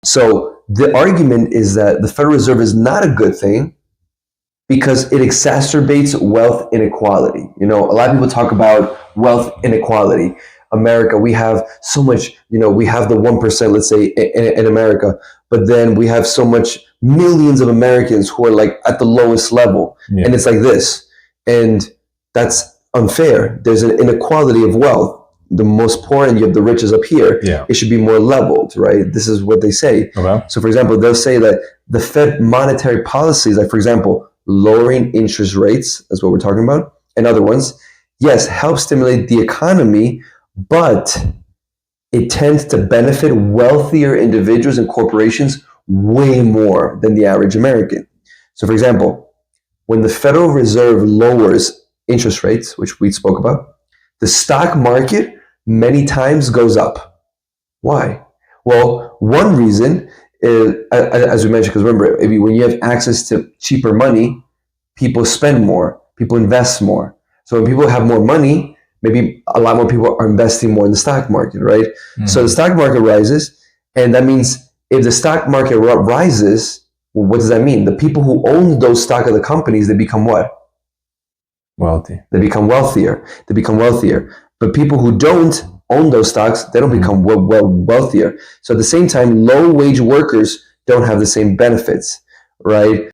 So the argument is that the Federal Reserve is not a good thing because it exacerbates wealth inequality. A lot of people talk about wealth inequality. America, we have so much, we have the 1%, let's say, in America, but then we have so much millions of Americans who are like at the lowest level. Yeah. And it's like this. And that's unfair. There's an inequality of wealth. The most poor and you have the richest up here. Yeah. It should be more leveled, right? This is what they say. Okay. So for example, they'll say that the Fed monetary policies, like for example, lowering interest rates, that's what we're talking about, and other ones, yes, help stimulate the economy, but it tends to benefit wealthier individuals and corporations way more than the average American. So for example, when the Federal Reserve lowers interest rates, which we spoke about, the stock market many times goes up. Why? Well, one reason is, as we mentioned, because remember, when you have access to cheaper money, people spend more, people invest more. So when people have more money, maybe a lot more people are investing more in the stock market, right? Mm-hmm. So the stock market rises, and that means if the stock market rises, well, what does that mean? The people who own those stock of the companies, they become what? Wealthy. They become wealthier. They become wealthier. But people who don't own those stocks, they don't become wealthier. So at the same time, low-wage workers don't have the same benefits, right?